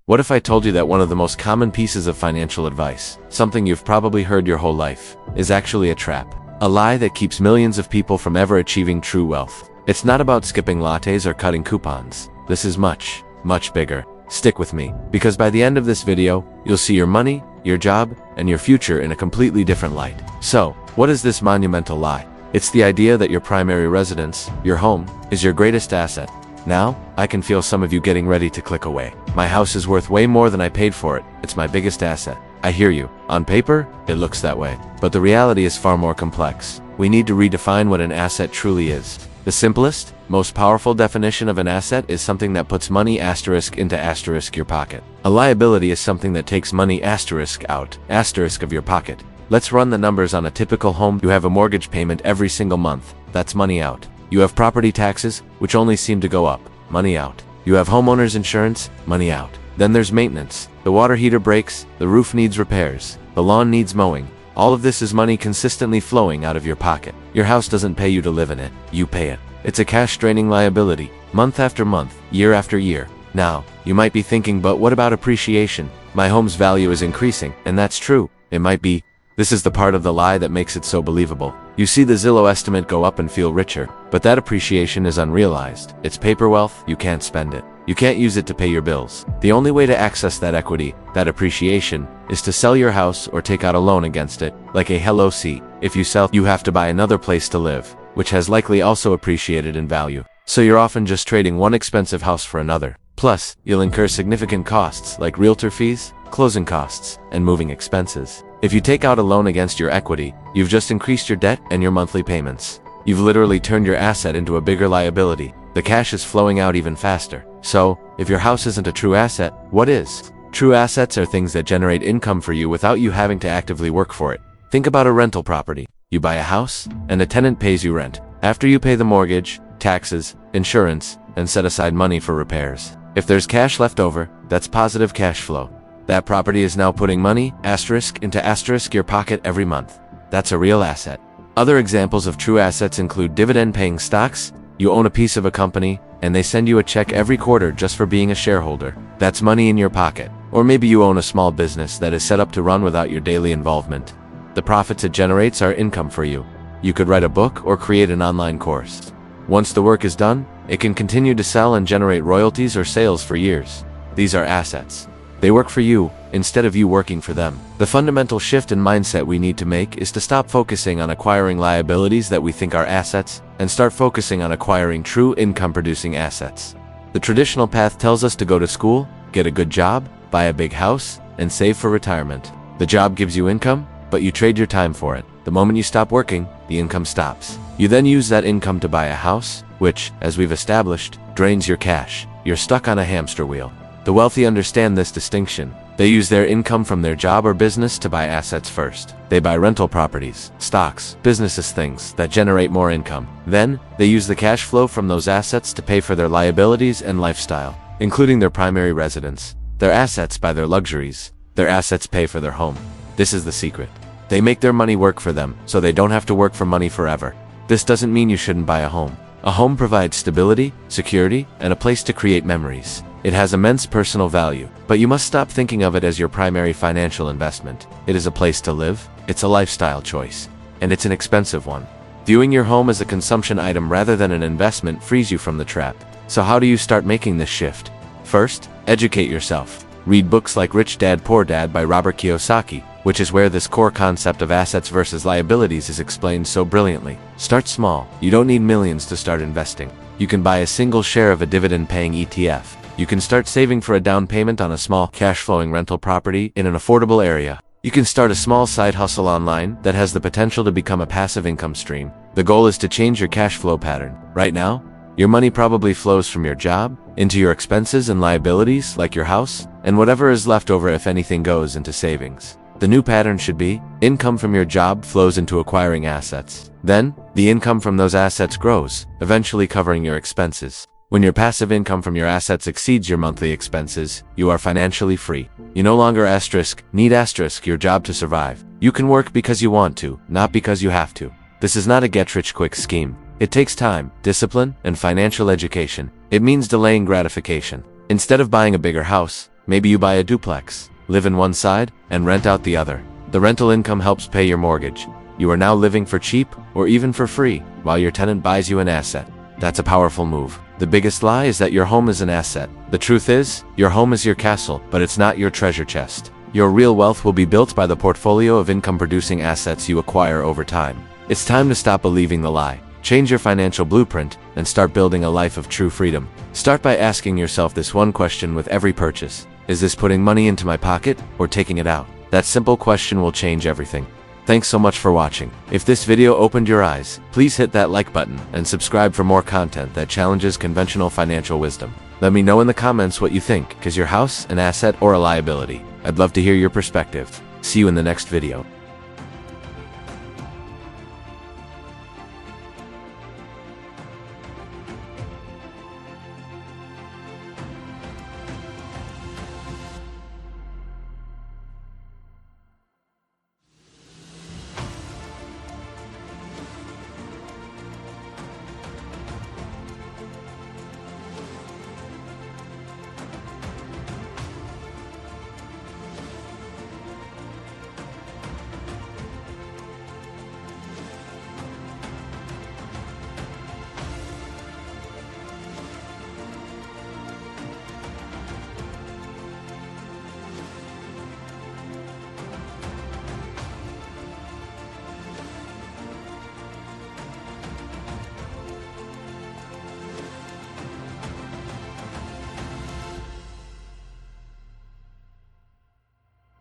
What if I told you that one of the most common pieces of financial advice, something you've probably heard your whole life, is actually a trap? A lie that keeps millions of people from ever achieving true wealth. It's not about skipping lattes or cutting coupons. This is much, much bigger. Stick with me, because by the end of this video, you'll see your money, your job, and your future in a completely different light. So, what is this monumental lie? It's the idea that your primary residence, your home, is your greatest asset. Now, I can feel some of you getting ready to click away. My house is worth way more than I paid for it. It's my biggest asset. I hear you. On paper, it looks that way. But the reality is far more complex. We need to redefine what an asset truly is. The simplest, most powerful definition of an asset is something that puts money asterisk into asterisk your pocket. A liability is something that takes money asterisk out, asterisk of your pocket. Let's run the numbers on a typical home. You have a mortgage payment every single month. That's money out. You have property taxes, which only seem to go up. Money out. You have homeowner's insurance. Money out. Then there's maintenance. The water heater breaks, the roof needs repairs, the lawn needs mowing. All of this is money consistently flowing out of your pocket. Your house doesn't pay you to live in it. You pay it. It's a cash-draining liability, month after month, year after year. Now, you might be thinking, but what about appreciation? My home's value is increasing, and that's true. It might be. This is the part of the lie that makes it so believable. You see the Zillow estimate go up and feel richer, but that appreciation is unrealized. It's paper wealth, you can't spend it. You can't use it to pay your bills. The only way to access that equity, that appreciation, is to sell your house or take out a loan against it, like a HelloC. If you sell, you have to buy another place to live, which has likely also appreciated in value. So you're often just trading one expensive house for another. Plus, you'll incur significant costs like realtor fees, closing costs, and moving expenses. If you take out a loan against your equity, you've just increased your debt and your monthly payments. You've literally turned your asset into a bigger liability. The cash is flowing out even faster. So, if your house isn't a true asset, what is? True assets are things that generate income for you without you having to actively work for it. Think about a rental property. You buy a house, and a tenant pays you rent. After you pay the mortgage, taxes, insurance, and set aside money for repairs. If there's cash left over, that's positive cash flow. That property is now putting money, asterisk, into asterisk your pocket every month. That's a real asset. Other examples of true assets include dividend-paying stocks. You own a piece of a company, and they send you a check every quarter just for being a shareholder. That's money in your pocket. Or maybe you own a small business that is set up to run without your daily involvement. The profits it generates are income for you. You could write a book or create an online course. Once the work is done, it can continue to sell and generate royalties or sales for years. These are assets. They work for you, instead of you working for them. The fundamental shift in mindset we need to make is to stop focusing on acquiring liabilities that we think are assets, and start focusing on acquiring true income-producing assets. The traditional path tells us to go to school, get a good job, buy a big house, and save for retirement. The job gives you income, but you trade your time for it. The moment you stop working, the income stops. You then use that income to buy a house, which, as we've established, drains your cash. You're stuck on a hamster wheel. The wealthy understand this distinction. They use their income from their job or business to buy assets first. They buy rental properties, stocks, businesses, things that generate more income. Then, they use the cash flow from those assets to pay for their liabilities and lifestyle, including their primary residence. Their assets buy their luxuries. Their assets pay for their home. This is the secret. They make their money work for them, so they don't have to work for money forever. This doesn't mean you shouldn't buy a home. A home provides stability, security, and a place to create memories. It has immense personal value, but you must stop thinking of it as your primary financial investment. It is a place to live, it's a lifestyle choice, and it's an expensive one. Viewing your home as a consumption item rather than an investment frees you from the trap. So how do you start making this shift? First, educate yourself. Read books like Rich Dad Poor Dad by Robert Kiyosaki, which is where this core concept of assets versus liabilities is explained so brilliantly. Start small. You don't need millions to start investing. You can buy a single share of a dividend-paying ETF. You can start saving for a down payment on a small, cash-flowing rental property in an affordable area. You can start a small side hustle online that has the potential to become a passive income stream. The goal is to change your cash flow pattern. Right now, your money probably flows from your job into your expenses and liabilities, like your house, and whatever is left over, if anything, goes into savings. The new pattern should be, income from your job flows into acquiring assets. Then, the income from those assets grows, eventually covering your expenses. When your passive income from your assets exceeds your monthly expenses, you are financially free. You no longer need your job to survive. You can work because you want to, not because you have to. This is not a get-rich-quick scheme. It takes time, discipline, and financial education. It means delaying gratification. Instead of buying a bigger house, Maybe you buy a duplex, live in one side, and rent out the other. The rental income helps pay your mortgage. You are now living for cheap, or even for free, while your tenant buys you an asset. That's a powerful move. The biggest lie is that your home is an asset. The truth is, your home is your castle, but it's not your treasure chest. Your real wealth will be built by the portfolio of income-producing assets you acquire over time. It's time to stop believing the lie. Change your financial blueprint and start building a life of true freedom. Start by asking yourself this one question with every purchase. Is this putting money into my pocket or taking it out? That simple question will change everything. Thanks so much for watching. If this video opened your eyes, please hit that like button and subscribe for more content that challenges conventional financial wisdom. Let me know in the comments what you think. Is your house an asset or a liability? I'd love to hear your perspective. See you in the next video.